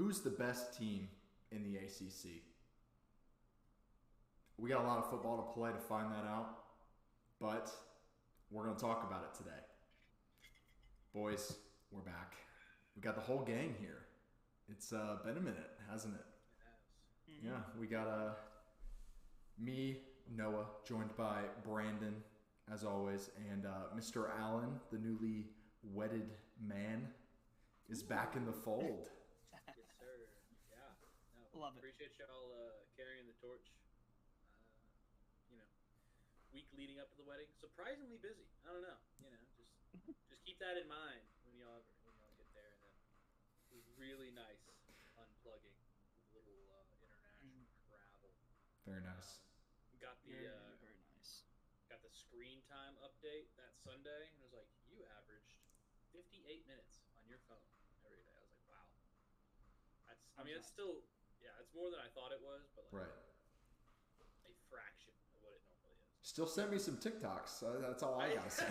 Who's the best team in the ACC? We got a lot of football to play to find that out, but we're going to talk about it today. Boys, we're back. We got the whole gang here. It's been a minute, hasn't it? It has. Yeah, we got me, Noah, joined by Brandon, as always, and Mr. Allen, the newly wedded man, is back in the fold. Yes, sir. Yeah. No, Love it. Appreciate y'all carrying the torch. You know, week leading up to the wedding, surprisingly busy. I don't know. Just keep that in mind when y'all get there. And then it was really nice unplugging with a little international travel. Very nice. Got the Very nice. got the screen time update that Sunday, and it was like you averaged 58 minutes on your phone every day. I was like, wow. It's still, it's more than I thought it was, but like Right. a fraction of what it normally is. Still send me some TikToks. That's all I gotta say.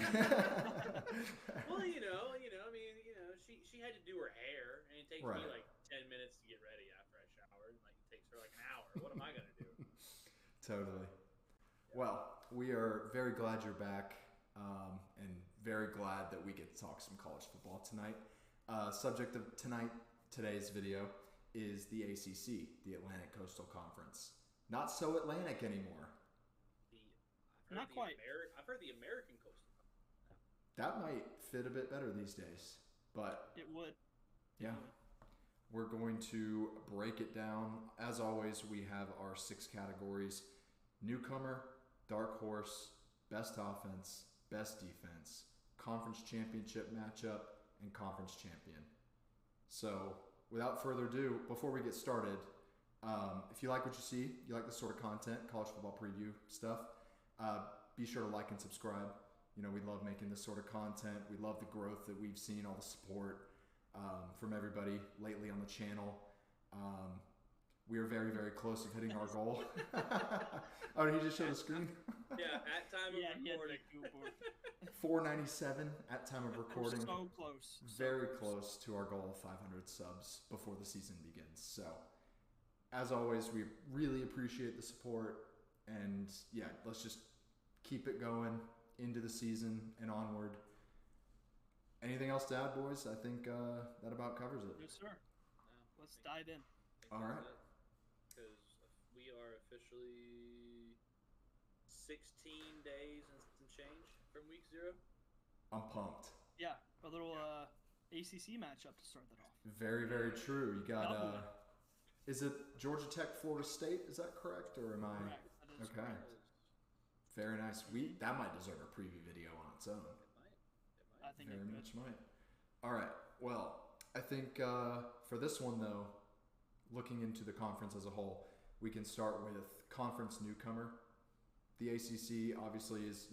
Well, she had to do her hair, and it takes me like 10 minutes to get ready after I shower, and like it takes her like an hour. What am I gonna do? Totally. Well, we are very glad you're back, and very glad that we get to talk some college football tonight. Subject of today's video is the ACC, the Atlantic Coastal Conference. Not so Atlantic anymore. Not quite. I've heard the American Coastal. That might fit a bit better these days, but It would. yeah. We're going to break it down. As always, we have our 6 categories: newcomer, dark horse, best offense, best defense, conference championship matchup, and conference champion. So without further ado, before we get started, if you like what you see, you like this sort of content, college football preview stuff, be sure to like and subscribe. We love making this sort of content. We love the growth that we've seen, all the support from everybody lately on the channel. We are very, very close to hitting our goal. Oh, did he just show the screen? Yeah, at time of recording. 497 at time of recording. So close. Very close to our goal of 500 subs before the season begins. So, as always, we really appreciate the support. And yeah, let's just keep it going into the season and onward. Anything else to add, boys? I think that about covers it. Yes, sir. No, Let's dive in. All right. Because we are officially 16 days and some change from week 0. I'm pumped. Yeah, a little ACC matchup to start that off. Very, very true. You got, Doubling. is it Georgia Tech, Florida State? Is that correct? Or am I? Correct. That is Okay. correct. Very nice. That might deserve a preview video on its own. It might. I think Very it could. much might. All right. Well, I think for this one, though, looking into the conference as a whole, we can start with conference newcomer. The ACC obviously is,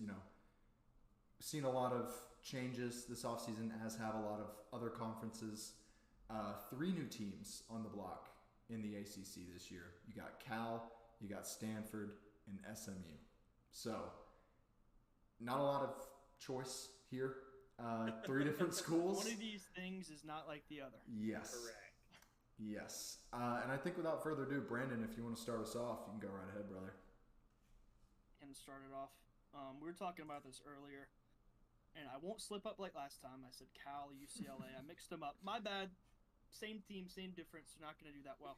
seen a lot of changes this offseason, as have a lot of other conferences. 3 new teams on the block in the ACC this year. You got Cal, you got Stanford, and SMU. So, not a lot of choice here. 3 different schools. One of these things is not like the other. Yes. Correct. Yes. And I think without further ado, Brandon, if you want to start us off, you can go right ahead, brother. And start it off. We were talking about this earlier, and I won't slip up like last time. I said Cal, UCLA. I mixed them up. My bad. Same team, same difference. You're not going to do that well.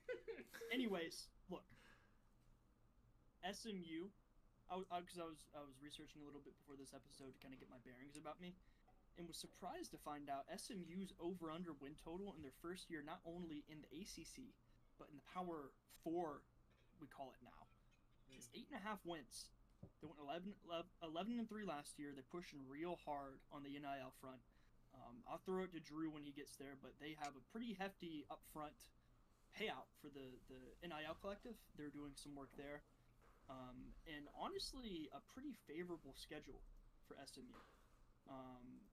Anyways, look. SMU, because I was researching a little bit before this episode to kind of get my bearings about me, and was surprised to find out SMU's over-under win total in their first year, not only in the ACC, but in the Power 4, we call it now, is 8.5 wins. They went 11-3 last year. They're pushing real hard on the NIL front. I'll throw it to Drew when he gets there, but they have a pretty hefty upfront payout for the NIL collective. They're doing some work there. And honestly, a pretty favorable schedule for SMU.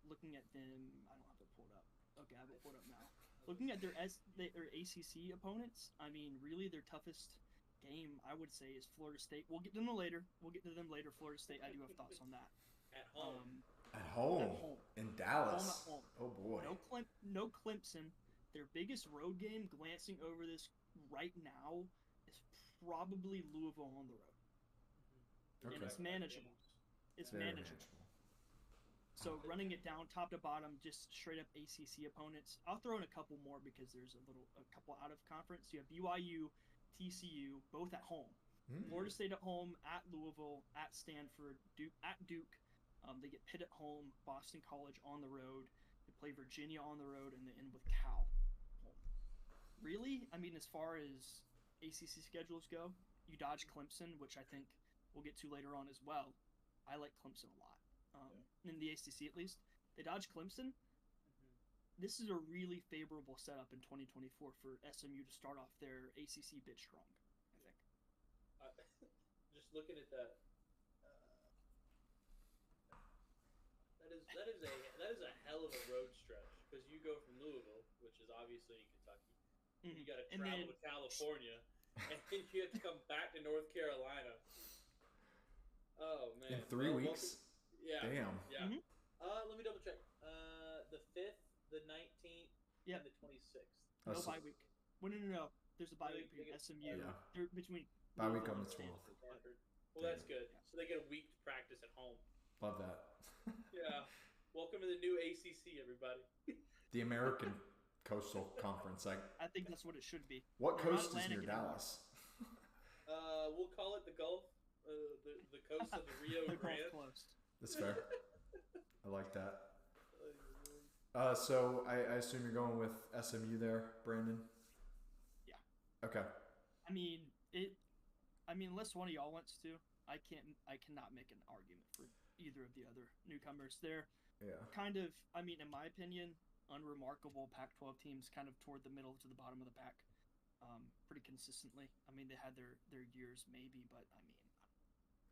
Looking at them, I don't have it pulled up. Okay, I have it pulled up now. Looking at their ACC opponents, I mean, really their toughest game, I would say, is Florida State. We'll get to them later. Florida State, I do have thoughts on that. At home. At home. At home. In Dallas. Home at home. Oh, boy. No Clemson, their biggest road game, glancing over this right now, is probably Louisville on the road. Okay. And it's manageable. It's Very manageable. So running it down top to bottom, just straight up ACC opponents. I'll throw in a couple more because there's a couple out of conference. You have BYU, TCU, both at home. Florida State at home, at Louisville, at Stanford, at Duke. They get Pitt at home, Boston College on the road. They play Virginia on the road, and they end with Cal. Really? I mean, as far as ACC schedules go, you dodge Clemson, which I think we'll get to later on as well. I like Clemson a lot. In the ACC at least. They dodge Clemson. This is a really favorable setup in 2024 for SMU to start off their ACC bit strong, I think. Just looking at that, that is a hell of a road stretch because you go from Louisville, which is obviously in Kentucky, you got to travel to California, and then you have to come back to North Carolina. Oh man! In 3 weeks. Yeah. Damn. Yeah. Let me double check. The 5th, the 19th, and the 26th. No bye week. Well, no. There's a bye week between SMU. Yeah. Between bye week on the 12th. Well, that's good. So they get a week to practice at home. Love that. Yeah. Welcome to the new ACC, everybody. The American Coastal Conference. I think that's what it should be. What coast is near Dallas? We'll call it the Gulf. The coast of the Rio Grande. That's fair. I like that. So I assume you're going with SMU there, Brandon? Yeah. Okay. I mean, unless one of y'all wants to, I cannot make an argument for either of the other newcomers. They're kind of, in my opinion, unremarkable Pac-12 teams kind of toward the middle to the bottom of the pack pretty consistently. They had their years maybe, but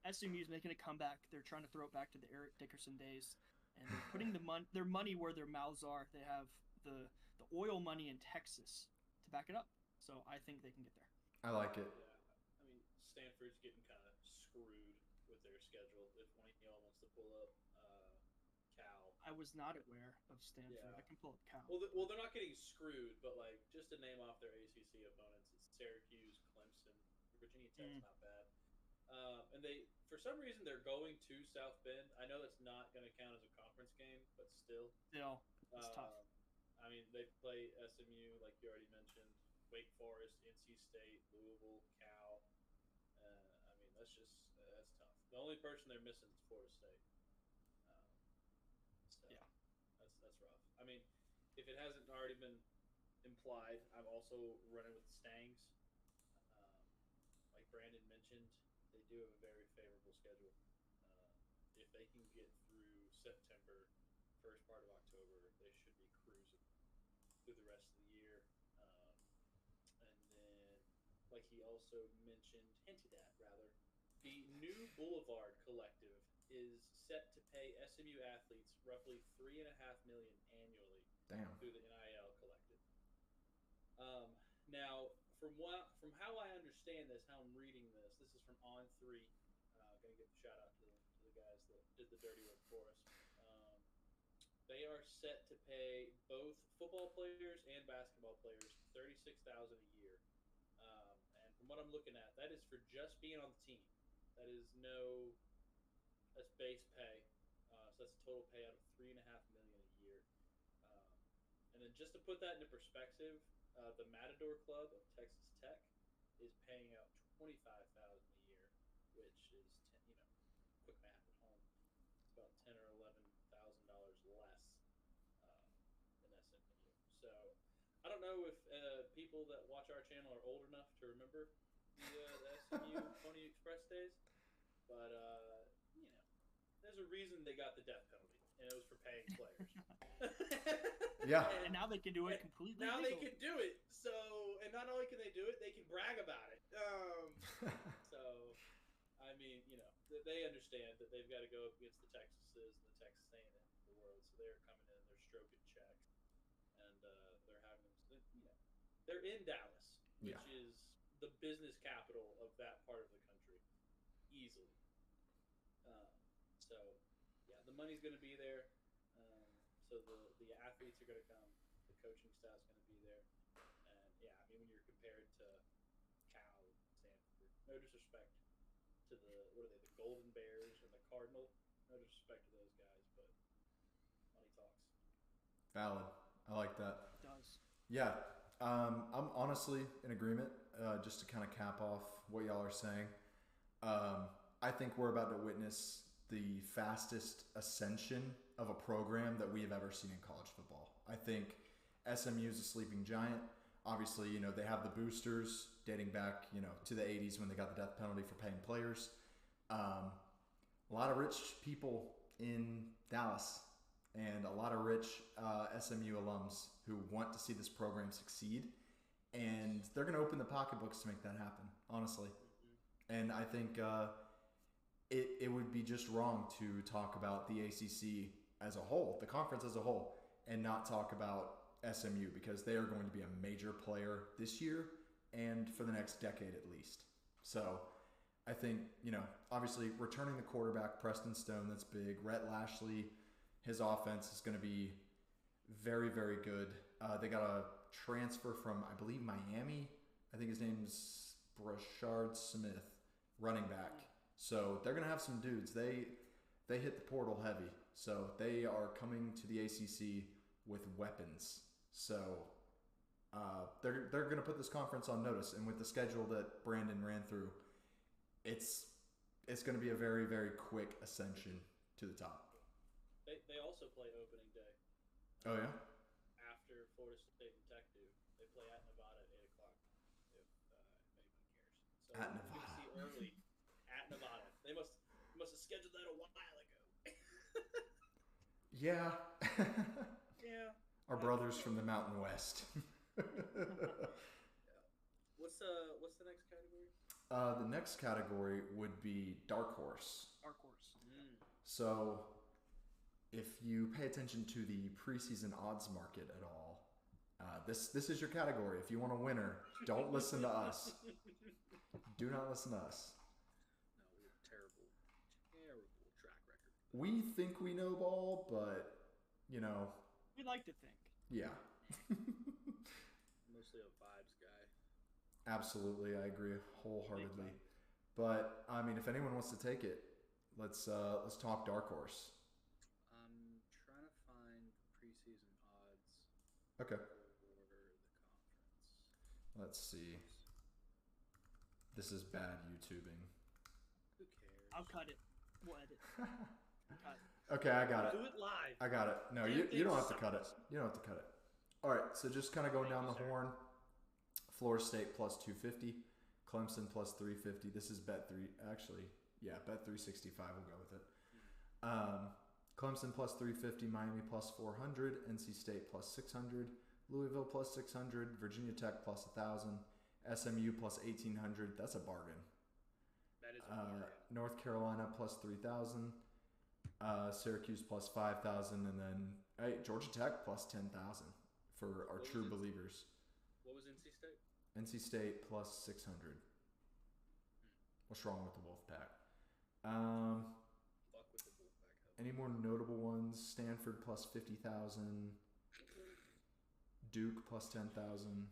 SMU's making a comeback. They're trying to throw it back to the Eric Dickerson days, and they're putting their money where their mouths are. They have the oil money in Texas to back it up, so I think they can get there. I like it. Yeah. Stanford's getting kind of screwed with their schedule. If one of y'all wants to pull up Cal. I was not aware of Stanford. Yeah. I can pull up Cal. Well, they're not getting screwed, but just to name off their ACC opponents, it's Syracuse, Clemson, Virginia Tech's not bad. And for some reason, they're going to South Bend. I know that's not going to count as a conference game, but still. It's tough. They play SMU, like you already mentioned, Wake Forest, NC State, Louisville, Cal. That's tough. The only person they're missing is Florida State. That's rough. If it hasn't already been implied, I'm also running with the Stangs. Like Brandon mentioned, they do have a very favorable schedule. If they can get through September, first part of October, they should be cruising through the rest of the year. And then, like he also hinted at, the new Boulevard Collective is set to pay SMU athletes roughly $3.5 million annually. Damn. Through the NIL Collective. Now, from how I understand this, how I'm reading this is from On3. Going to give a shout out to the guys that did the dirty work for us. They are set to pay both football players and basketball players $36,000 a year. And from what I'm looking at, that is for just being on the team. That's base pay. So that's a total payout of $3.5 million a year. And then just to put that into perspective, the Matador Club of Texas Tech is paying out $25,000 a year, which is quick math at home. It's about $10,000 or $11,000 less than SMU. So I don't know if people that watch our channel are old enough to remember the SMU Pony Express days, but there's a reason they got the death penalty, and it was for paying players. Yeah. And now they can do it completely. Now legal. they can do it. So, and not only can they do it, they can brag about it. They understand that they've got to go up against the Texases and the Texas A&M of the world. So they're coming in, they're stroking checks, and they're having them. They're in Dallas, which is the business capital of that part of the country, easily. The money's going to be there. So the athletes are going to come. The coaching staff's going to be there. No disrespect to the Golden Bears and the Cardinal. No disrespect to those guys, but money talks. Valid. I like that. It does. Yeah. I'm honestly in agreement. Just to kind of cap off what y'all are saying. I think we're about to witness the fastest ascension of a program that we have ever seen in college football. I think SMU is a sleeping giant. Obviously, they have the boosters dating back, to the 80s when they got the death penalty for paying players. A lot of rich people in Dallas and a lot of rich SMU alums who want to see this program succeed. And they're going to open the pocketbooks to make that happen, honestly. And I think it would be just wrong to talk about the ACC as a whole, the conference as a whole, and not talk about SMU because they are going to be a major player this year and for the next decade at least. So I think, obviously returning the quarterback, Preston Stone, that's big. Rhett Lashley, his offense is going to be very, very good. They got a transfer from, I believe, Miami. I think his name's Brashard Smith, running back. So they're going to have some dudes. They hit the portal heavy. So they are coming to the ACC with weapons. So they're going to put this conference on notice. And with the schedule that Brandon ran through, it's going to be a very, very quick ascension to the top. They also play opening day. Oh, yeah? After Florida State and Tech do. They play at Nevada at 8 o'clock, if anyone cares. So At we're Nevada. gonna see early at Nevada. They must have scheduled that a while ago. Yeah. Yeah. Our brothers from the Mountain West. What's the next category? The next category would be Dark Horse. Dark horse. So if you pay attention to the preseason odds market at all, this is your category. If you want a winner, don't listen to us. Do not listen to us. No, we have terrible track record. We think we know ball, but, We like to think. yeah. Mostly a vibes guy. Absolutely, I agree wholeheartedly. But, if anyone wants to take it, let's talk Dark Horse. I'm trying to find the preseason odds Okay. for the conference. Let's see. This is bad YouTubing. Who cares? I'll cut it. We'll edit. Cut. Okay, I got it. Do it live. I got it. No, you don't have to cut it. You don't have to cut it. All right, so just kind of going down the horn. Florida State plus 250, Clemson plus 350. This is bet 365. We'll go with it. Clemson plus 350, Miami plus 400, NC State plus 600, Louisville plus 600, Virginia Tech plus 1,000, SMU plus 1,800. That's a bargain. That is a bargain. North Carolina plus 3,000, Syracuse plus 5,000, and then Georgia Tech plus 10,000 for our true believers. What was NC State? NC State plus 600. What's wrong with the Wolfpack? Fuck with the Wolfpack. Any more notable ones? Stanford plus 50,000. Duke plus 10,000.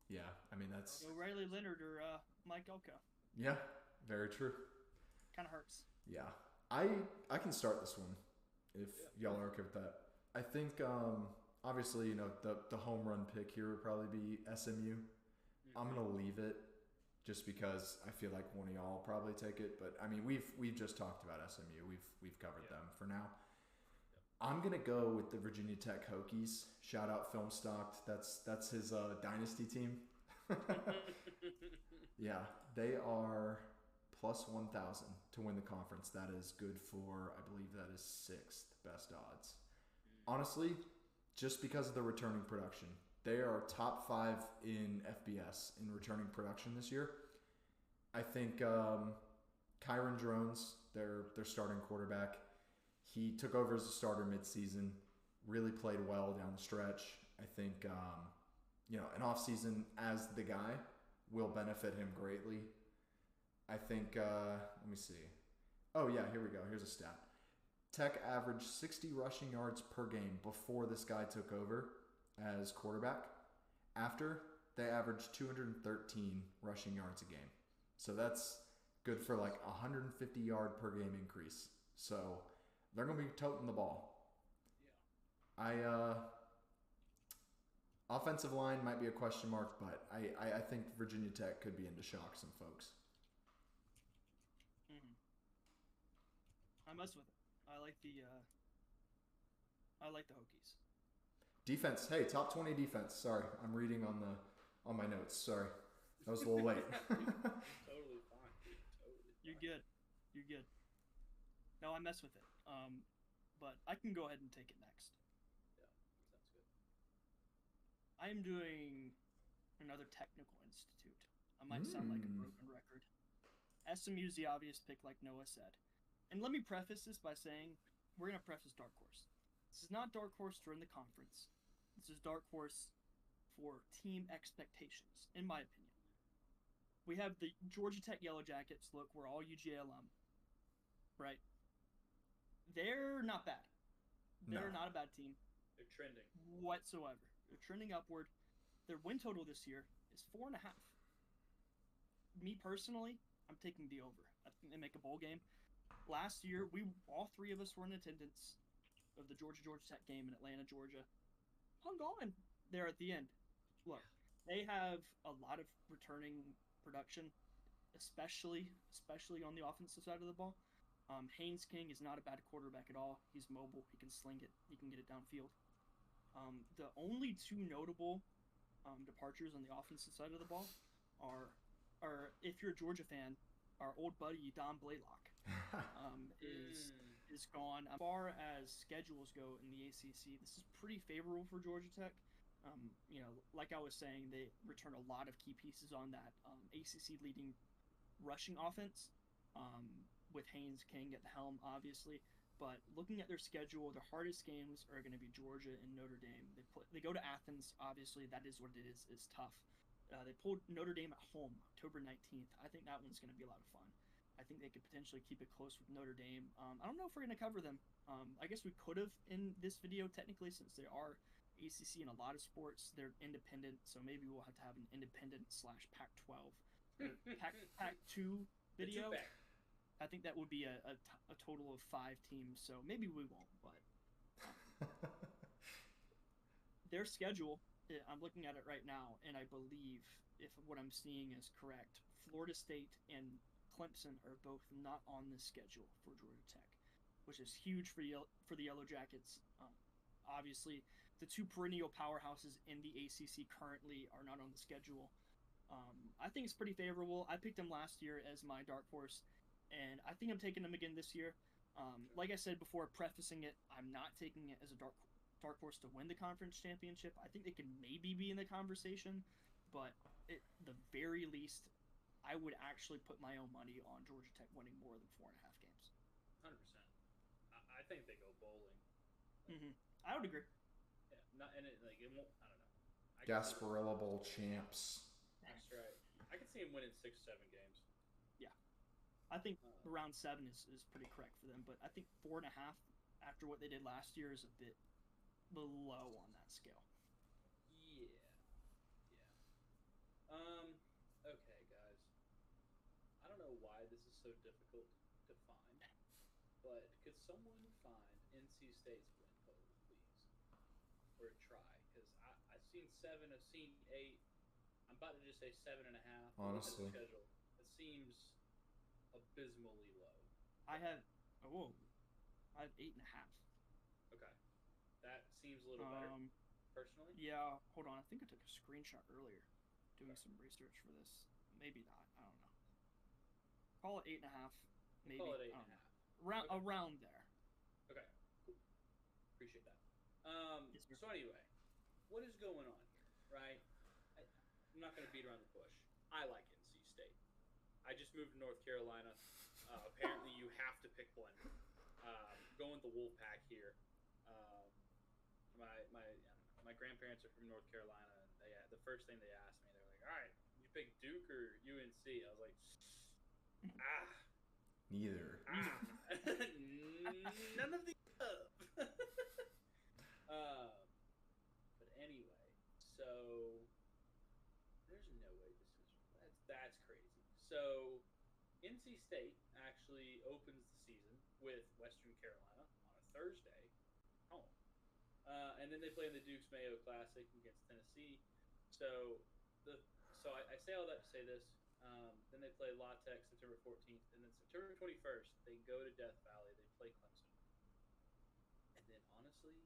Yeah, that's... So Riley Leonard or Mike Elko. Yeah, very true. Kind of hurts. Yeah. I can start this one if y'all are okay with that. I think, obviously, the home run pick here would probably be SMU. I'm going to leave it just because I feel like one of y'all will probably take it. But, we've just talked about SMU. We've covered them for now. I'm going to go with the Virginia Tech Hokies. Shout out Film Stocked. That's his dynasty team. Yeah, they are plus 1,000 to win the conference. That is good for, I believe that is 6th best odds. Honestly, just because of the returning production. They are top 5 in FBS in returning production this year. I think Kyron Drones, their starting quarterback, he took over as a starter midseason, really played well down the stretch. I think, an offseason as the guy will benefit him greatly. I think, let me see. Oh, yeah, here we go. Here's a stat. Tech averaged 60 rushing yards per game before this guy took over as quarterback. After, they averaged 213 rushing yards a game. So that's good for like 150 yard per game increase. So they're going to be toting the ball. Yeah. Offensive line might be a question mark, but I think Virginia Tech could be into shock some folks. Mm-hmm. I mess with it. I like the Hokies. Defense. Hey, top 20 defense. Sorry, I'm reading on my notes. Sorry, that was a little late. Totally fine. Totally. You're good. No, I mess with it. But I can go ahead and take it next. Yeah, sounds good. I am doing another technical institute. I might sound like a broken record. SMU's the obvious pick, like Noah said. And let me preface this by saying we're going to preface Dark Horse. This is not Dark Horse during the conference. This is Dark Horse for team expectations, in my opinion. We have the Georgia Tech Yellow Jackets. Look, we're all UGA alum, right? They're not bad. They're not a bad team. They're trending. Whatsoever. They're trending upward. Their win total this year is 4.5. Me personally, I'm taking the over. I think they make a bowl game. Last year, all three of us were in attendance of the Georgia Tech game in Atlanta, Georgia. Hung on there at the end. Look, they have a lot of returning production, especially on the offensive side of the ball. Haynes King is not a bad quarterback at all. He's mobile. He can sling it. He can get it downfield. The only two notable departures on the offensive side of the ball are if you're a Georgia fan, our old buddy Don Blaylock is gone. As far as schedules go in the ACC, this is pretty favorable for Georgia Tech. Like I was saying, they return a lot of key pieces on that ACC leading rushing offense with Haynes King at the helm, obviously. But looking at their schedule, their hardest games are going to be Georgia and Notre Dame. They go to Athens, obviously. That is what it is. It's tough. They pulled Notre Dame at home October 19th. I think that one's going to be a lot of fun. I think they could potentially keep it close with Notre Dame. I don't know if we're going to cover them. I guess we could have in this video, technically, since they are ACC in a lot of sports. They're independent, so maybe we'll have to have an independent / Pac-12 Pac-2 video. I think that would be a total of 5 teams, so maybe we won't. But their schedule, I'm looking at it right now, and I believe, if what I'm seeing is correct, Florida State and Clemson are both not on this schedule for Georgia Tech, which is huge for the Yellow Jackets. Obviously, the two perennial powerhouses in the ACC currently are not on the schedule. I think it's pretty favorable. I picked them last year as my dark horse, and I think I'm taking them again this year. Like I said before, prefacing it, I'm not taking it as a dark horse to win the conference championship. I think they could maybe be in the conversation, but at the very least, I would actually put my own money on Georgia Tech winning more than 4.5 games. 100%. I think they go bowling. I would agree. Yeah, it won't. I don't know. Gasparilla Bowl champs. That's right. I can see them winning 6 or 7 games. Yeah, I think around 7 is pretty correct for them, but I think 4.5 after what they did last year is a bit below on that scale. Yeah. Okay, guys. I don't know why this is so difficult to find, but could someone find NC State's win total, please? Or try, because I've seen 7, I've seen 8. I'm about to just say 7.5. Honestly, schedule. It seems abysmally low. I have 8.5. Okay, that seems a little better. Personally, yeah. Hold on, I think I took a screenshot earlier, doing some research for this. Maybe not. I don't know. Call it 8.5. Maybe. Call it 8.5. Around there. Okay, cool. Appreciate that. Yes, sir. So anyway, what is going on here, right? I'm not going to beat around the bush. I like NC State. I just moved to North Carolina. Apparently, you have to pick one. Going the Wolfpack here. My grandparents are from North Carolina, and the first thing they asked me, they're like, "All right, you pick Duke or UNC?" I was like, neither. None of the above. But anyway, so there's no way this is that's crazy. So So NC State actually opens the season with Western Carolina on a Thursday home. And then they play in the Dukes Mayo Classic against Tennessee. So the I say all that to say this. Then they play La Tech September 14th, and then September 21st they go to Death Valley. They play Clemson, and then honestly,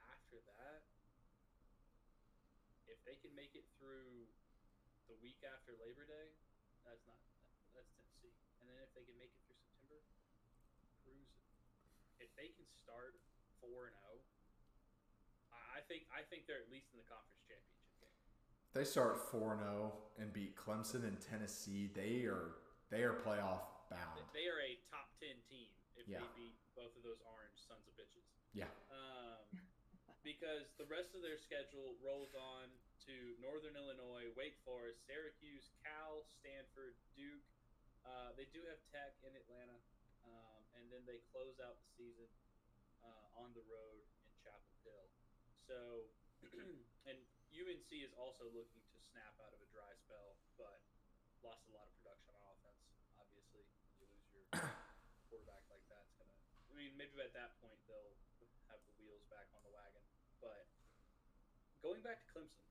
after that, if they can make it through the week after Labor Day, that's Tennessee. And then if they can make it through September, cruising. If they can start 4-0, I think they're at least in the conference championship game. They start 4-0 and beat Clemson and Tennessee. They are playoff bound. They are a top 10 team if Yeah. they beat both of those orange sons of bitches. Yeah. Because the rest of their schedule rolls on to Northern Illinois, Wake Forest, Syracuse, Cal, Stanford, Duke. They do have Tech in Atlanta, and then they close out the season on the road in Chapel Hill. So, and UNC is also looking to snap out of a dry spell, but lost a lot of production on offense. Obviously, you lose your quarterback like that, it's gonna. I mean, maybe at that point they'll have the wheels back on the wagon. But going back to Clemson,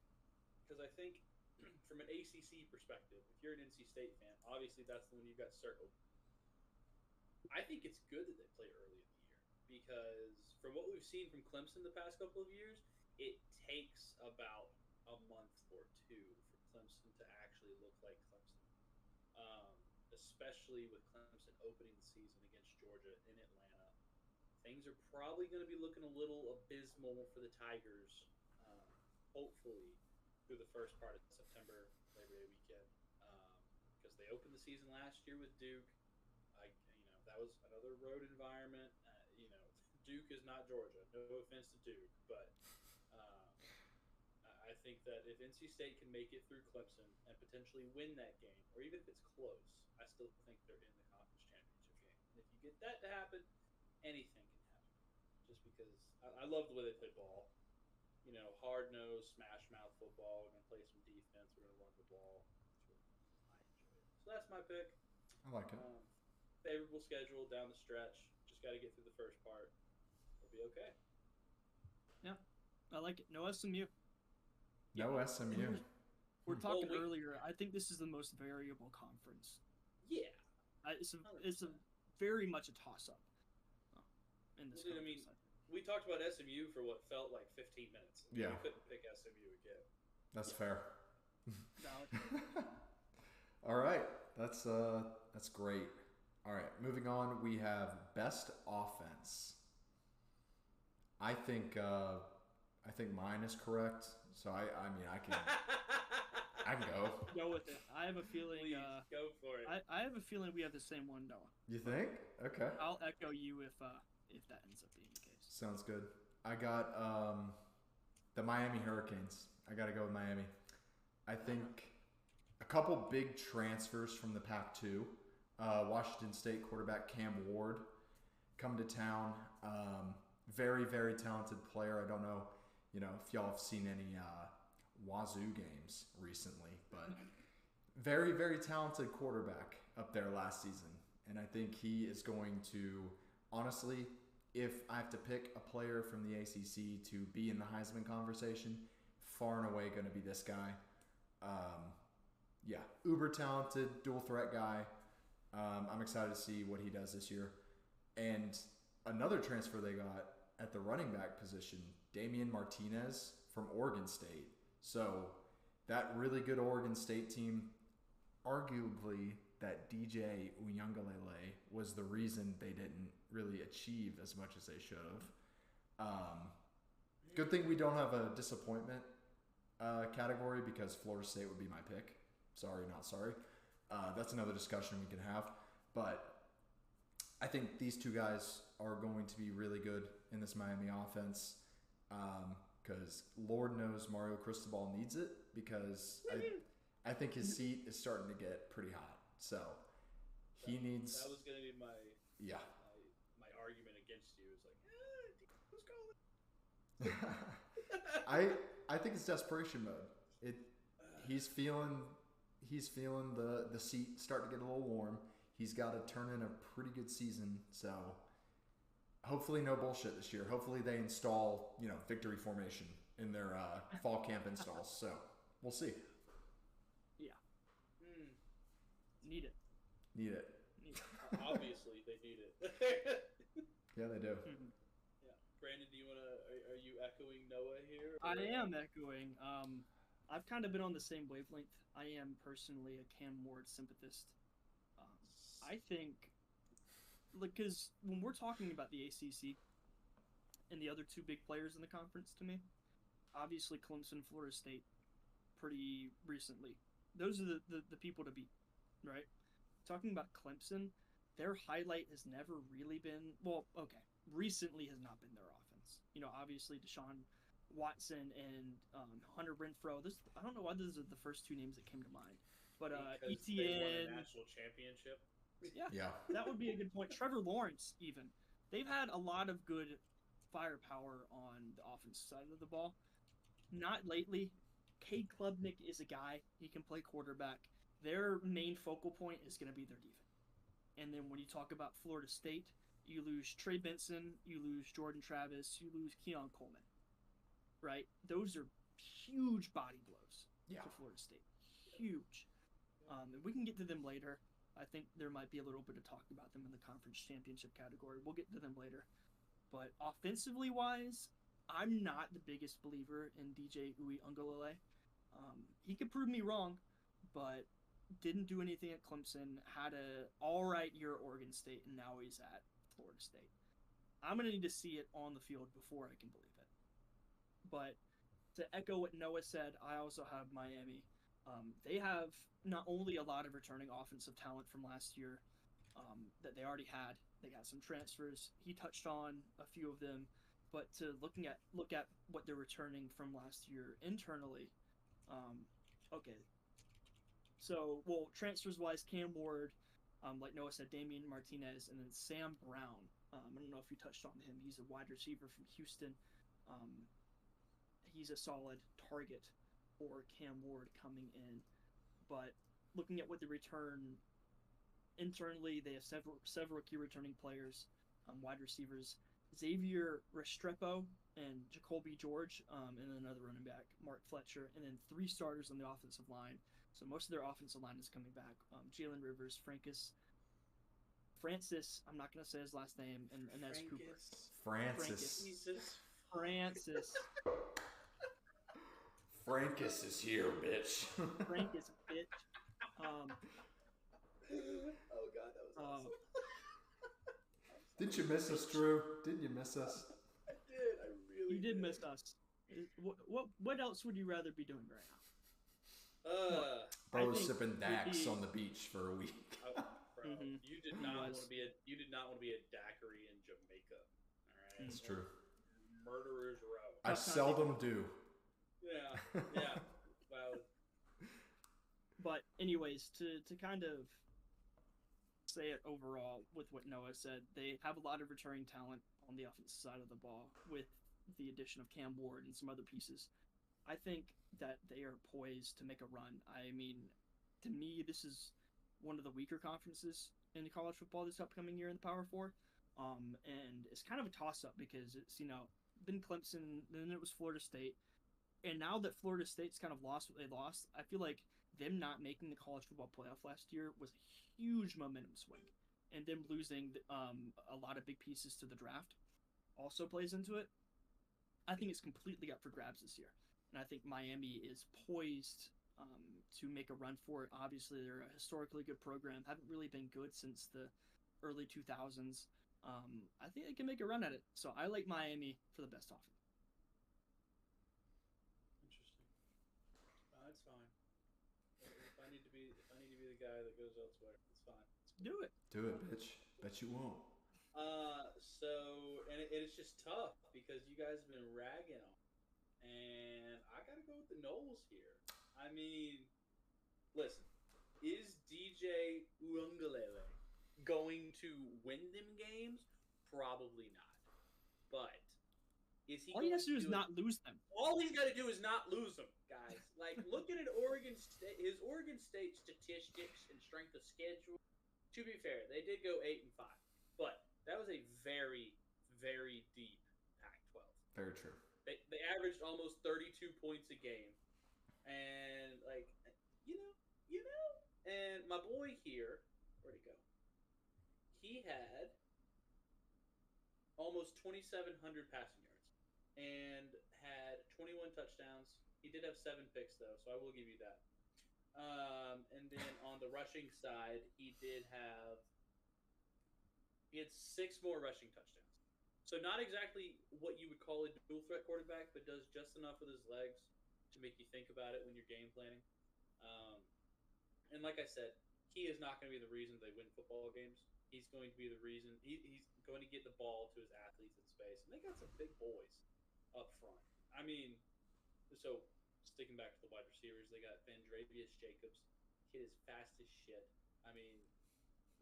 because I think from an ACC perspective, if you're an NC State fan, obviously that's the one you've got circled. I think it's good that they play early in the year because from what we've seen from Clemson the past couple of years, it takes about a month or two for Clemson to actually look like Clemson. Especially with Clemson opening the season against Georgia in Atlanta. Things are probably going to be looking a little abysmal for the Tigers, hopefully, through the first part of September, Labor Day weekend, because they opened the season last year with Duke. That was another road environment. Duke is not Georgia. No offense to Duke, but I think that if NC State can make it through Clemson and potentially win that game, or even if it's close, I still think they're in the conference championship game. And if you get that to happen, anything can happen. Just because I love the way they play ball. Hard-nosed, smash-mouth football. We're going to play some defense. We're going to run the ball. I enjoy it. So that's my pick. I like it. Favorable schedule down the stretch. Just got to get through the first part. We'll be okay. Yeah, I like it. No SMU. No SMU. We're talking earlier. I think this is the most variable conference. Yeah. It's a very much a toss-up in this conference. I mean, we talked about SMU for what felt like 15 minutes. Yeah. We couldn't pick SMU again. That's fair. Valid. All right. That's great. All right. Moving on, we have best offense. I think mine is correct. So I mean I can go. Go with it. I have a feeling. Please, go for it. I have a feeling we have the same one, Noah. You think? Okay. I'll echo you if that ends up being the case. Sounds good. I got the Miami Hurricanes. I got to go with Miami. I think a couple big transfers from the Pac-2. Washington State quarterback Cam Ward come to town. Very, very talented player. I don't know, if y'all have seen any Wazoo games recently, but very, very talented quarterback up there last season. And I think he is going to, honestly, if I have to pick a player from the ACC to be in the Heisman conversation, far and away going to be this guy. Uber talented, dual threat guy. I'm excited to see what he does this year. And another transfer they got at the running back position, Damian Martinez from Oregon State. So that really good Oregon State team, arguably that DJ Uiagalelei was the reason they didn't really achieve as much as they should have. Good thing we don't have a disappointment category because Florida State would be my pick. Sorry, not sorry. That's another discussion we can have. But I think these two guys are going to be really good in this Miami offense because Lord knows Mario Cristobal needs it because I think his seat is starting to get pretty hot. So he needs. That was going to be my argument against you. It's like, who's calling? I think it's desperation mode. He's he's feeling the seat start to get a little warm. He's got to turn in a pretty good season. So hopefully no bullshit this year. Hopefully they install, victory formation in their fall camp installs. So we'll see. Yeah. Need it. Need it. Obviously, they need it. Yeah, they do. Mm-hmm. Yeah, Brandon, are you echoing Noah here? I am echoing. I've kind of been on the same wavelength. I am personally a Cam Ward sympathist. I think, because when we're talking about the ACC and the other two big players in the conference, to me, obviously Clemson, Florida State, pretty recently. Those are the people to beat, right? Talking about Clemson, their highlight has never really been, recently has not been their offense. Obviously Deshaun Watson and Hunter Renfrow. I don't know why those are the first two names that came to mind. But because they won a ETN. national championship. Yeah, that would be a good point. Trevor Lawrence, even. They've had a lot of good firepower on the offensive side of the ball. Not lately. Cade Klubnik is a guy. He can play quarterback. Their main focal point is going to be their defense. And then when you talk about Florida State, you lose Trey Benson, you lose Jordan Travis, you lose Keon Coleman. Right? Those are huge body blows to Florida State. Huge. And we can get to them later. I think there might be a little bit of talk about them in the conference championship category. We'll get to them later. But offensively wise, I'm not the biggest believer in DJ Uiagalelei. He could prove me wrong, but didn't do anything at Clemson, had a all right year at Oregon State, and now he's at Florida State. I'm going to need to see it on the field before I can believe it. But to echo what Noah said, I also have Miami. They have not only a lot of returning offensive talent from last year that they already had. They got some transfers. He touched on a few of them, but to look at what they're returning from last year internally. Okay. So, transfers wise, Cam Ward, like Noah said, Damian Martinez, and then Sam Brown. I don't know if you touched on him. He's a wide receiver from Houston. He's a solid target for Cam Ward coming in. But looking at what they return internally, they have several key returning players, wide receivers, Xavier Restrepo and Jacoby George, and then another running back, Mark Fletcher, and then 3 starters on the offensive line. So most of their offensive line is coming back. Jalen Rivers, Francis, I'm not going to say his last name, and that's Cooper. Francis. Francis is here, bitch. Francis, bitch. Oh God, that was awesome. Didn't you miss us, Drew? Didn't you miss us? I did. I really. You did miss us. What else would you rather be doing right now? Bro was sipping Dax on the beach for a week. Bro, you did not want to be a daiquiri in Jamaica. All right, It's true. Murderers Row. I seldom do. Yeah. Wow. But anyways, to kind of say it overall with what Noah said, they have a lot of returning talent on the offensive side of the ball with the addition of Cam Ward and some other pieces. I think that they are poised to make a run. I mean, to me, this is one of the weaker conferences in the college football this upcoming year in the Power Four. And it's kind of a toss-up because it's, been Clemson, then it was Florida State. And now that Florida State's kind of lost what they lost, I feel like them not making the college football playoff last year was a huge momentum swing. And them losing a lot of big pieces to the draft also plays into it. I think it's completely up for grabs this year. And I think Miami is poised to make a run for it. Obviously, they're a historically good program. Haven't really been good since the early 2000s. I think they can make a run at it. So I like Miami for the best offer. That's fine. If I need to be the guy that goes elsewhere, it's fine. Do it. Do it, bitch. Bet you won't. And it's just tough because you guys have been ragging on, and I gotta go with the Knowles here. I mean, listen, is DJ Uiagalelei going to win them games? Probably not. But Is he All he going has to do is it? not lose them. All he's got to do is not lose them, guys. Like, looking at his Oregon State statistics and strength of schedule. To be fair, they did go 8-5, but that was a very, very deep Pac-12. Very true. They averaged almost 32 points a game, and like, you know, and my boy here, where'd he go? He had almost 2,700 passing yards and had 21 touchdowns. He did have 7 picks though, so I will give you that. And then on the rushing side, he had 6 more rushing touchdowns. So not exactly what you would call a dual threat quarterback, but does just enough with his legs to make you think about it when you're game planning. And like I said, he is not going to be the reason they win football games. He's going to be the reason he's going to get the ball to his athletes in space. And they got some big boys up front. I mean, so sticking back to the wide receivers, they got Vandrevius Jacobs. Kid is fast as shit. I mean,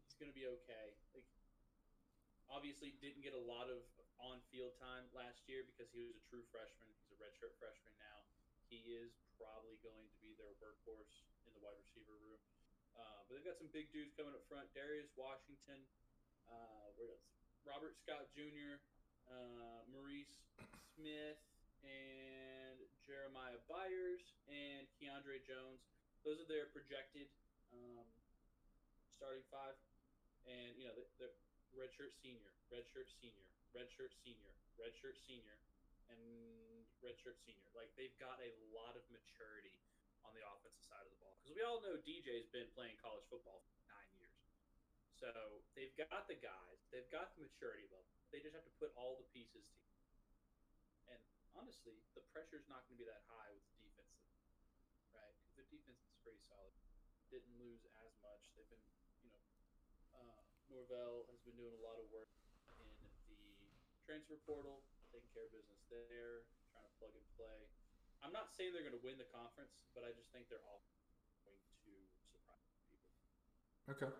he's going to be okay. Like, obviously didn't get a lot of on-field time last year because he was a true freshman. He's a redshirt freshman now. He is probably going to be their workhorse in the wide receiver room. But they've got some big dudes coming up front. Darius Washington, where else? Robert Scott Jr., Maurice Smith, and Jeremiah Byers, and Keandre Jones. Those are their projected starting 5. And, you know, they're redshirt senior, redshirt senior, redshirt senior, redshirt senior, and redshirt senior. Like, they've got a lot of maturity on the offensive side of the ball. Because we all know DJ's been playing college football for 9 years. So they've got the guys. They've got the maturity level. They just have to put all the pieces together. And honestly, the pressure's not going to be that high with the defense, right? Because their defense is pretty solid. Didn't lose as much. They've been, you know, Norvell has been doing a lot of work in the transfer portal, taking care of business there, trying to plug and play. I'm not saying they're going to win the conference, but I just think they're all going to surprise people. Okay.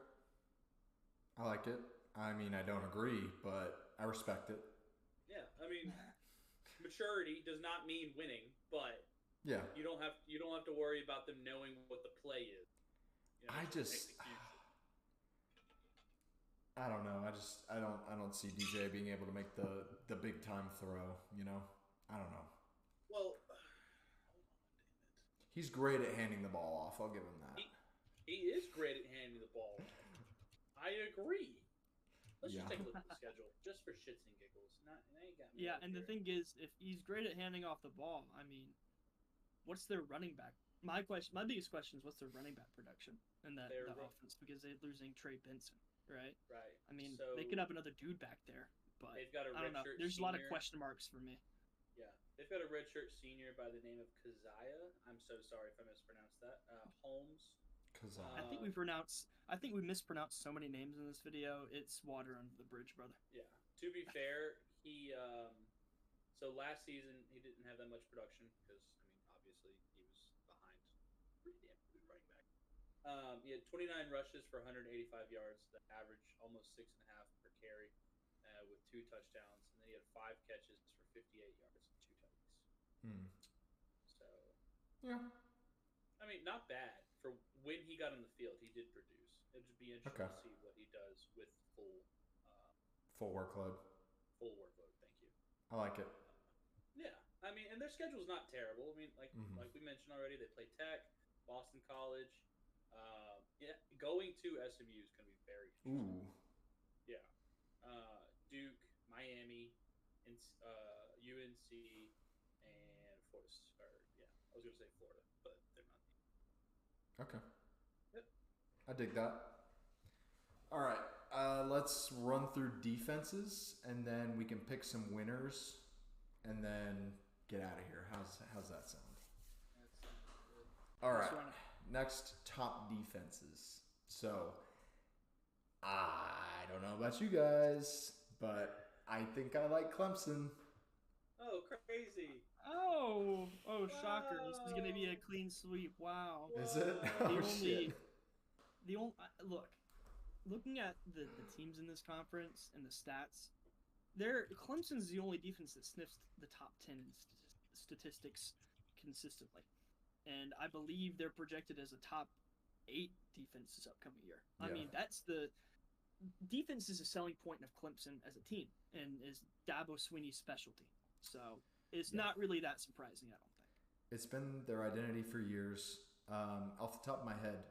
I like it. I mean, I don't agree, but I respect it. Yeah, I mean, maturity does not mean winning, but yeah, you don't have to worry about them knowing what the play is. You know, I don't know. I don't see DJ being able to make the big time throw. You know, I don't know. Well, he's great at handing the ball off. I'll give him that. He is great at handing the ball. I agree. Let's just take a look at the schedule, just for shits and giggles. Now you got me. Yeah, and the thing is, if he's great at handing off the ball, I mean, what's their running back? My biggest question is, what's their running back production in that offense? Because they're losing Trey Benson, right? Right. I mean, they could have another dude back there, but they've got a I don't know. There's a lot of question marks for me. Yeah, they've got a redshirt senior by the name of Keziah. I'm so sorry if I mispronounced that. Holmes. I think we mispronounced so many names in this video. It's water under the bridge, brother. Yeah. To be fair, he so last season he didn't have that much production because obviously he was behind pretty damn good running back. He had 29 rushes for 185 yards, that average almost 6.5 per carry, with 2 touchdowns, and then he had 5 catches for 58 yards and 2 touchdowns. So yeah, I mean, not bad. For when he got on the field, he did produce. It'd just be interesting to see what he does with full workload. Full workload. Thank you. I like it. Yeah, I mean, and their schedule's not terrible. I mean, like we mentioned already, they play Tech, Boston College. Yeah, going to SMU is going to be very interesting. Ooh. Yeah, Duke, Miami, and UNC, and Florida. I was going to say Florida, but they're not. Okay. Yep. I dig that. All right. Let's run through defenses, and then we can pick some winners, and then get out of here. How's that sound? That sounds good. All right. Next, top defenses. So, I don't know about you guys, but I think I like Clemson. Oh, crazy. Oh, shocker. This is going to be a clean sweep. Wow. Is it? Shit. Looking at the teams in this conference and the stats, Clemson's the only defense that sniffs the top 10 in statistics consistently, and I believe they're projected as a top 8 defense this upcoming year. I Yeah. mean, that's the defense is a selling point of Clemson as a team, and is Dabo Swinney's specialty. So it's not really that surprising, I don't think. It's been their identity for years. Off the top of my head,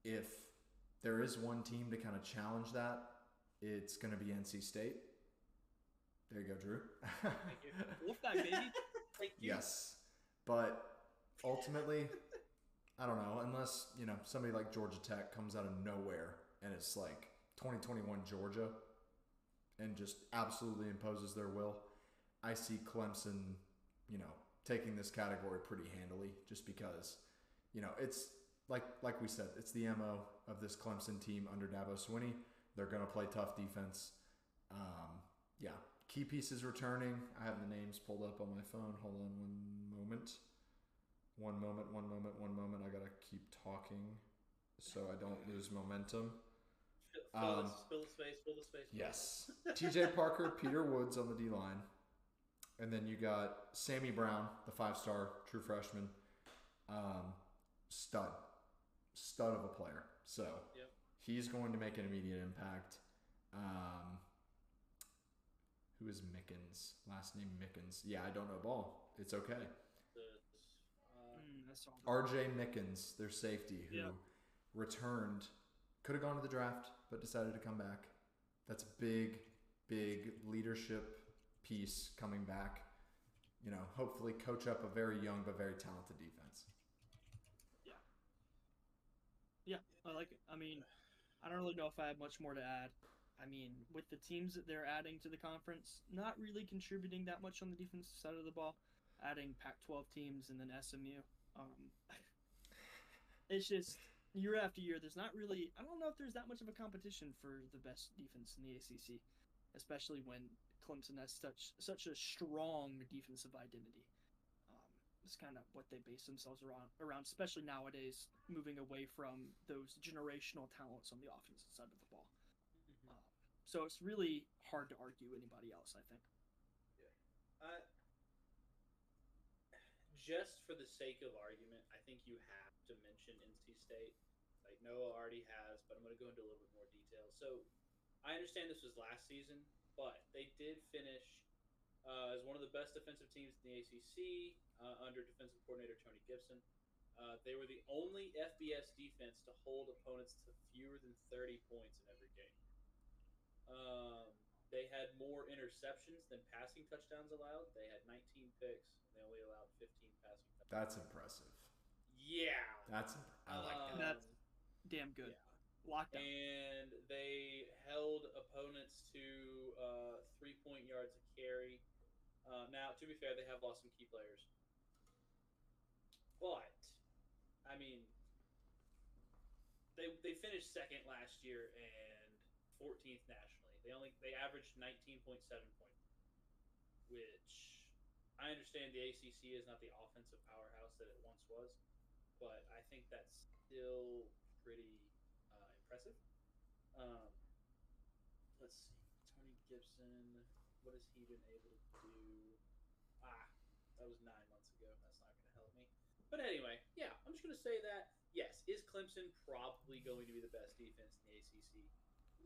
if there is one team to kind of challenge that, it's going to be NC State. There you go, Drew. Thank you. Wolfpack, baby. Thank you. Yes. But ultimately, I don't know, unless, somebody like Georgia Tech comes out of nowhere and it's like 2021 Georgia and just absolutely imposes their will, I see Clemson, taking this category pretty handily just because, it's like we said, it's the MO of this Clemson team under Dabo Swinney. They're going to play tough defense. Key pieces returning. I have the names pulled up on my phone. Hold on one moment. I got to keep talking so I don't lose momentum. Fill the space. Yes. TJ Parker, Peter Woods on the D-line. And then you got Sammy Brown, the 5-star true freshman. Stud of a player. So he's going to make an immediate impact. Who is Mickens? Last name Mickens. Yeah, I don't know ball. It's okay. RJ Mickens, their safety, who returned, could have gone to the draft, but decided to come back. That's a big leadership piece coming back. Hopefully coach up a very young but very talented defense. Yeah, I like it. I mean, I don't really know if I have much more to add. I mean, with the teams that they're adding to the conference, not really contributing that much on the defensive side of the ball, adding Pac-12 teams and then SMU. It's just year after year, there's not really, I don't know if there's that much of a competition for the best defense in the ACC, especially when Clemson has such a strong defensive identity. It's kind of what they base themselves around, especially nowadays, moving away from those generational talents on the offensive side of the ball. So it's really hard to argue anybody else, I think. Yeah. Just for the sake of argument, I think you have to mention NC State. Like Noah already has, but I'm going to go into a little bit more detail. So I understand this was last season, but they did finish as one of the best defensive teams in the ACC under defensive coordinator Tony Gibson. They were the only FBS defense to hold opponents to fewer than 30 points in every game. They had more interceptions than passing touchdowns allowed. They had 19 picks, and they only allowed 15 passing touchdowns. That's impressive. Yeah. I like that. That's damn good. Yeah. Lockdown. And they held opponents to 3 yards a carry. Now, to be fair, they have lost some key players. But, I mean, they finished second last year and 14th nationally. They averaged 19.7 points, which I understand the ACC is not the offensive powerhouse that it once was, but I think that's still pretty impressive. Let's see, Tony Gibson, what has he been able to do? That was 9 months ago. That's not going to help me. But anyway, yeah, I'm just going to say that, yes, is Clemson probably going to be the best defense in the ACC?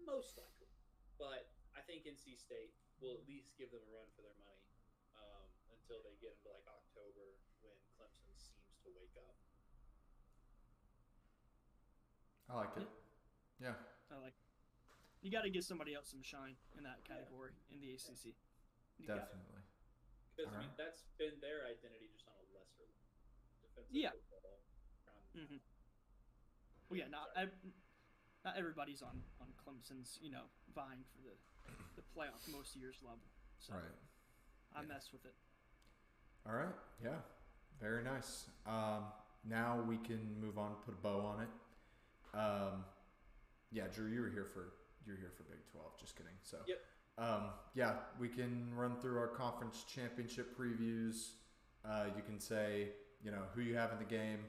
Most likely. But I think NC State will at least give them a run for their money until they get into like October when Clemson seems to wake up. I like it. Yeah. I like it. You got to give somebody else some shine in that category in the ACC. Definitely. Because I mean, that's been their identity, just on a lesser defensive football. Well, yeah, not everybody's on Clemson's, vying for the playoff most years level. So right. I mess with it. All right. Yeah. Very nice. Now we can move on, put a bow on it. Yeah, Drew, you're here for Big 12. Just kidding. So. Yep. Yeah, we can run through our conference championship previews. You can say, who you have in the game,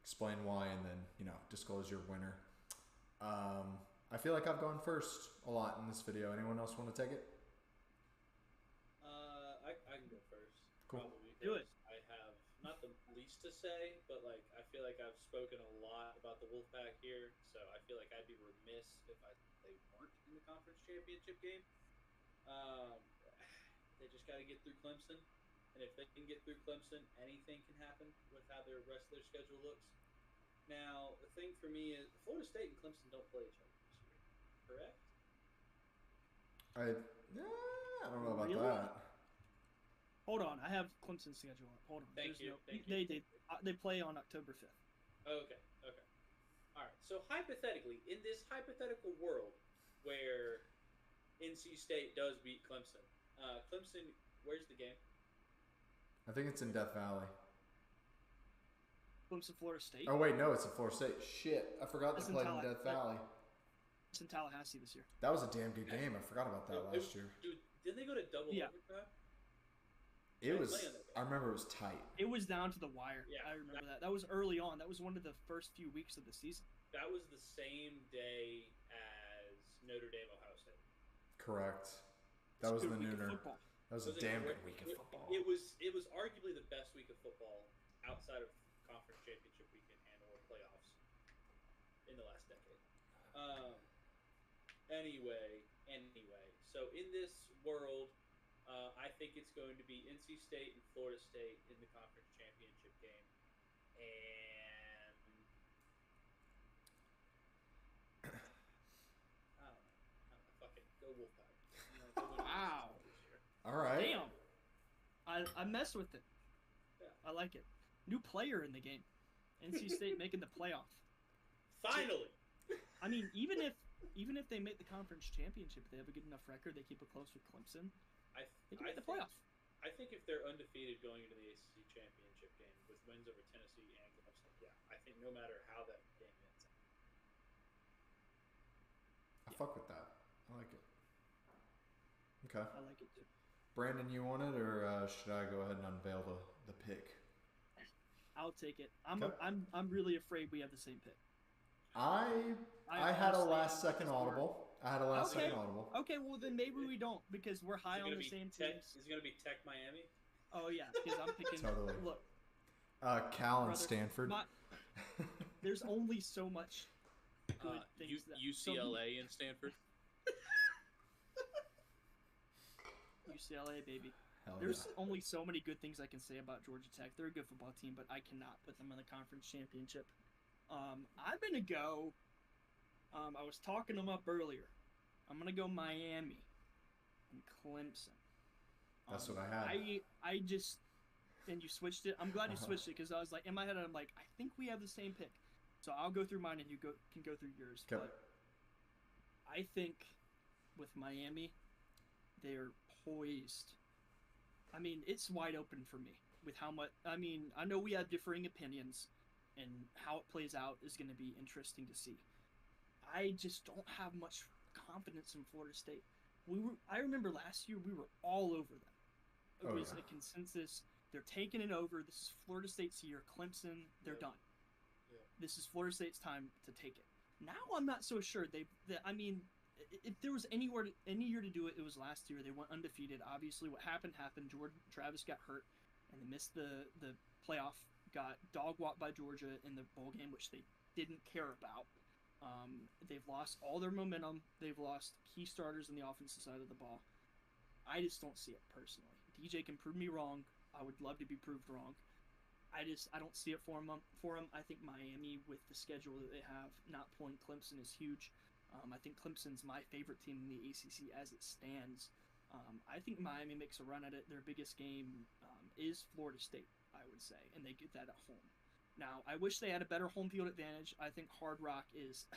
explain why, and then, disclose your winner. I feel like I've gone first a lot in this video. Anyone else want to take it? Cool. probably Do because it. I have not the least to say, but like I feel like I've spoken a lot about the Wolfpack here, so I feel like I'd be remiss if they weren't in the conference championship game. Um, they just got to get through Clemson, and if they can get through Clemson, anything can happen with how their rest of their schedule looks. Now, the thing for me is Florida State and Clemson don't play each other this year, correct? I don't know about Really? that. Hold on, I have Clemson's schedule up. Hold on. Thank you. They play on October 5th. Okay. All right. So hypothetically, in this hypothetical world where NC State does beat Clemson, Clemson, where's the game? I think it's in Death Valley. Clemson, Florida State. Oh wait, no, it's in Florida State. Shit, I forgot It's they in played in Death Valley. It's in Tallahassee this year. That was a damn good game. I forgot about that last year. Dude, didn't they go to double overtime? It was. I remember it was tight. It was down to the wire. Yeah, I remember that. That was early on. That was one of the first few weeks of the season. That was the same day as Notre Dame, Ohio State. Correct. That was the nooner. That was a damn good week of football. It was arguably the best week of football outside of conference championship weekend and or playoffs in the last decade. Anyway, so in this world, I think it's going to be NC State and Florida State in the conference championship game, and I don't know. Fuck it, go Wolfpack. Wow. All right. Damn. I messed with it. Yeah. I like it. New player in the game. NC State making the playoff. Finally. I mean, even if they make the conference championship, if they have a good enough record, they keep it close with Clemson, they can make the playoff. I think if they're undefeated going into the ACC championship game with wins over Tennessee and Clemson, yeah, I think no matter how that game ends. I fuck with that. I like it. Okay. I like it too. Brandon, you want it, or should I go ahead and unveil the pick? I'll take it. Okay. I'm really afraid we have the same pick. I had a last second audible. Okay, well then maybe we don't because we're high on the same teams. Is it going to be Tech Miami? Oh yeah, because I'm picking. Totally. Look, Cal and Stanford. There's only so much good things. UCLA and Stanford. UCLA, baby. Hell There's yeah. only so many good things I can say about Georgia Tech. They're a good football team, but I cannot put them in the conference championship. I'm gonna go. I was talking them up earlier. I'm gonna go Miami and Clemson. That's what I had. I just and you switched it. I'm glad you switched it because I was like in my head I'm like I think we have the same pick. So I'll go through mine and you can go through yours. Okay. But I think with Miami, they're poised. I mean, it's wide open for me with how much. I mean, I know we have differing opinions, and how it plays out is going to be interesting to see. I just don't have much confidence in Florida State. I remember last year we were all over them. It was a consensus. They're taking it over. This is Florida State's year. Clemson, they're done. Yeah. This is Florida State's time to take it. Now I'm not so sure. I mean, if there was any year to do it, it was last year. They went undefeated. Obviously, what happened. Travis got hurt, and they missed the playoff. Got dog-walked by Georgia in the bowl game, which they didn't care about. They've lost all their momentum. They've lost key starters on the offensive side of the ball. I just don't see it personally. DJ can prove me wrong. I would love to be proved wrong. I don't see it for them. I think Miami, with the schedule that they have, not pulling Clemson is huge. I think Clemson's my favorite team in the ACC as it stands. I think Miami makes a run at it. Their biggest game is Florida State, I would say, and they get that at home. Now, I wish they had a better home field advantage. I think Hard Rock is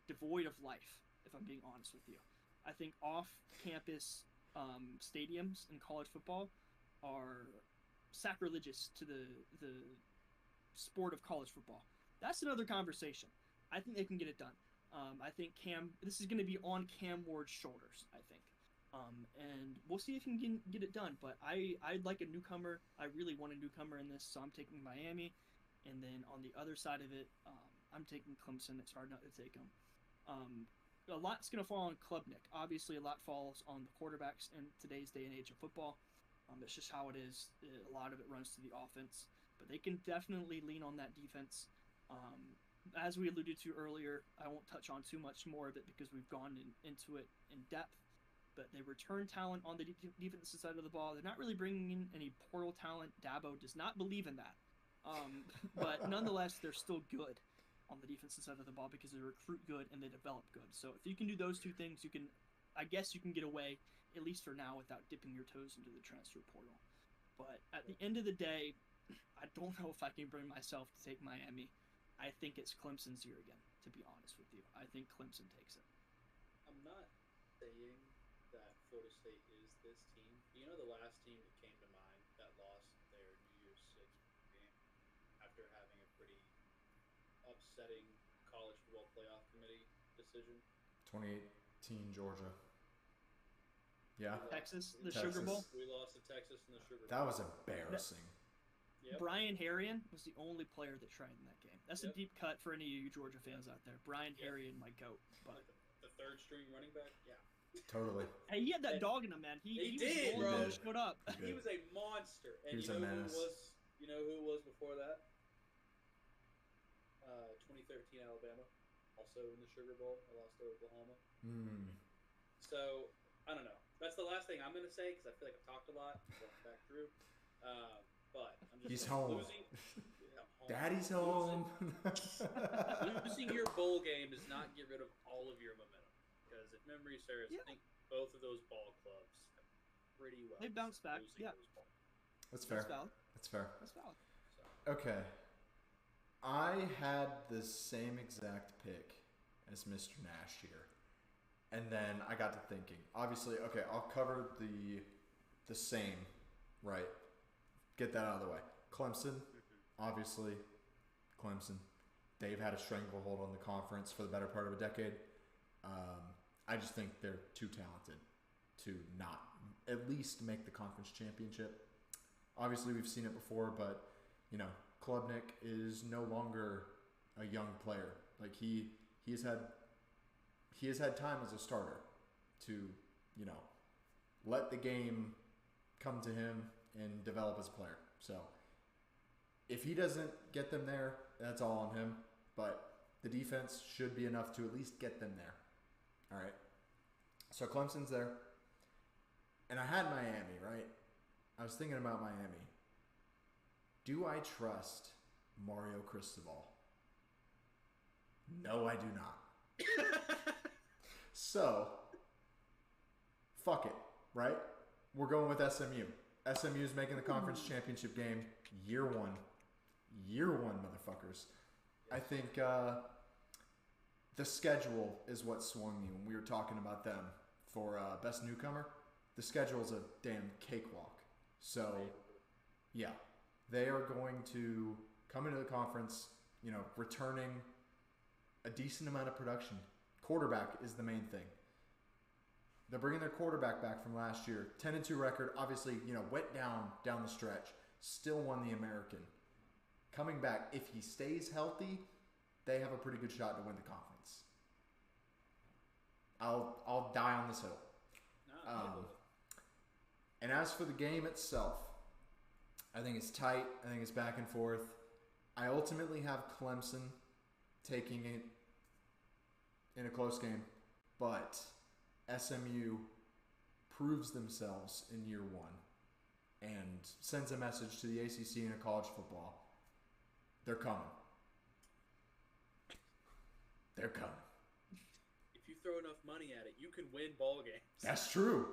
devoid of life, if I'm being honest with you. I think off-campus stadiums in college football are sacrilegious to the sport of college football. That's another conversation. I think they can get it done. I think this is going to be on Cam Ward's shoulders, I think. And we'll see if he can get it done. But I'd like a newcomer. I really want a newcomer in this, so I'm taking Miami. And then on the other side of it, I'm taking Clemson. It's hard not to take them. A lot's going to fall on Klubnik. Obviously, a lot falls on the quarterbacks in today's day and age of football. It's just how it is. A lot of it runs to the offense, but they can definitely lean on that defense. As we alluded to earlier, I won't touch on too much more of it because we've gone into it in depth. But they return talent on the defensive side of the ball. They're not really bringing in any portal talent. Dabo does not believe in that. But nonetheless, they're still good on the defensive side of the ball because they recruit good and they develop good. So if you can do those two things, I guess you can get away, at least for now, without dipping your toes into the transfer portal. But at the end of the day, I don't know if I can bring myself to take Miami. I think it's Clemson's year again, to be honest with you. I think Clemson takes it. I'm not saying that Florida State is this team. You know the last team that came to mind that lost their New Year's Six game after having a pretty upsetting college football playoff committee decision? 2018 Georgia. Yeah. Texas, the Texas. Sugar Bowl. We lost to Texas in the Sugar Bowl. That was embarrassing. Yep. Brian Harrion was the only player that tried in that game. That's Yep. a deep cut for any of you Georgia fans out there. Brian Harrion, my goat. But The third string running back? Yeah. Totally. hey, he had that dog in him, man. He He was did, the only bro. one that showed up. He was a monster. And He was you a know menace. you know who was before that? 2013 Alabama, also in the Sugar Bowl. I lost to Oklahoma. So, I don't know. That's the last thing I'm going to say because I feel like I've talked a lot. Going back through. But I'm just He's home. losing. Yeah, I'm home. Daddy's home. Losing your bowl game does not get rid of all of your momentum. Because if memory serves, Yeah. I think both of those ball clubs have pretty well. They bounced back, losing yeah. those ball. That's fair. That's valid. That's fair. That's valid. So, Okay. I had the same exact pick as Mr. Nash here. And then I got to thinking. Obviously, okay, I'll cover the same, right? Get that out of the way. Clemson, obviously, Clemson. They've had a stranglehold on the conference for the better part of a decade. I just think they're too talented to not at least make the conference championship. Obviously, we've seen it before, but, you know, Klubnik is no longer a young player. Like, he has had time as a starter to, you know, let the game come to him and develop as a player. So if he doesn't get them there, that's all on him. But the defense should be enough to at least get them there. All right. So Clemson's there. And I had Miami, right? I was thinking about Miami. Do I trust Mario Cristobal? No, I do not. So, fuck it, right? We're going with SMU. SMU's making the conference championship game year one. Year one, motherfuckers. I think the schedule is what swung me when we were talking about them for best newcomer. The schedule is a damn cakewalk. So, yeah, they are going to come into the conference, you know, returning a decent amount of production. Quarterback is the main thing. They're bringing their quarterback back from last year. 10-2 record, obviously, you know, went down the stretch. Still won the American. Coming back, if he stays healthy, they have a pretty good shot to win the conference. I'll die on this hill. And as for the game itself, I think it's tight. I think it's back and forth. I ultimately have Clemson taking it in a close game, but SMU proves themselves in year one and sends a message to the ACC and college football. They're coming. They're coming. if you throw enough money at it, you can win ball games. That's true.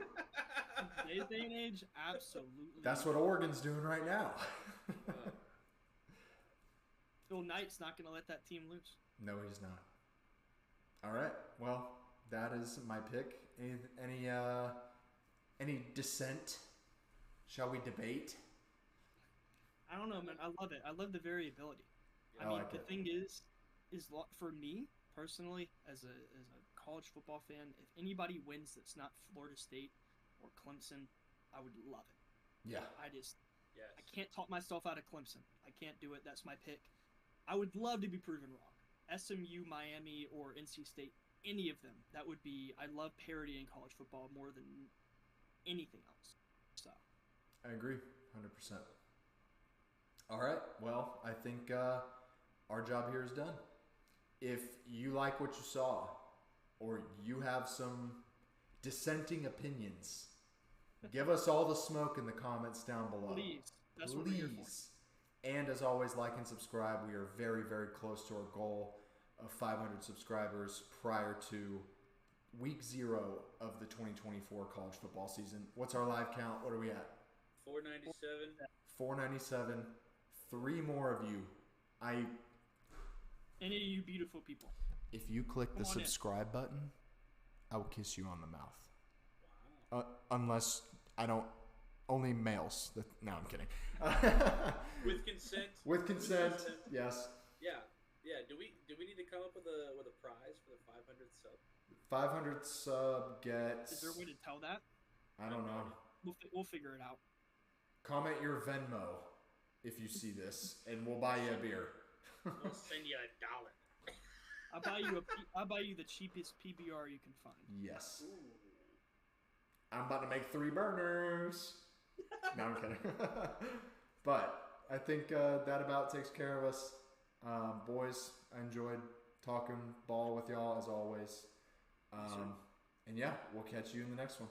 Today's day and age, absolutely. That's what Oregon's doing right now. Phil Knight's not going to let that team loose. No, he's not. All right. Well, that is my pick. Any dissent? Shall we debate? I don't know, man. I love it. I love the variability. I I mean, like the it. thing is for me personally, as a college football fan, if anybody wins that's not Florida State or Clemson, I would love it. Yeah. Yes. I can't talk myself out of Clemson. I can't do it. That's my pick. I would love to be proven wrong. SMU, Miami, or NC State, any of them. That would be. I love parity in college football more than anything else. So. I agree, 100%. All right. Well, I think our job here is done. If you like what you saw, or you have some dissenting opinions, give us all the smoke in the comments down below. Please. That's what we're here for. And as always, like and subscribe. We are very, very close to our goal of 500 subscribers prior to week 0 of the 2024 college football season. What's our live count? What are we at? 497. 497. 3 more of you. Any of you beautiful people. If you click the Come on subscribe button, I will kiss you on the mouth. Wow. Unless I don't. Only males. No, I'm kidding. With consent. With consent. Yes. Yeah. Yeah. Do we need to come up with a prize for the 500th sub? 500 sub gets. Is there a way to tell that? I don't know. We'll figure it out. Comment your Venmo if you see this, and we'll buy you a beer. We'll send you $1. I'll buy you the cheapest PBR you can find. Yes. Ooh. I'm about to make 3 burners. No, I'm kidding. But I think that about takes care of us. Boys, I enjoyed talking ball with y'all as always. And yeah, we'll catch you in the next one.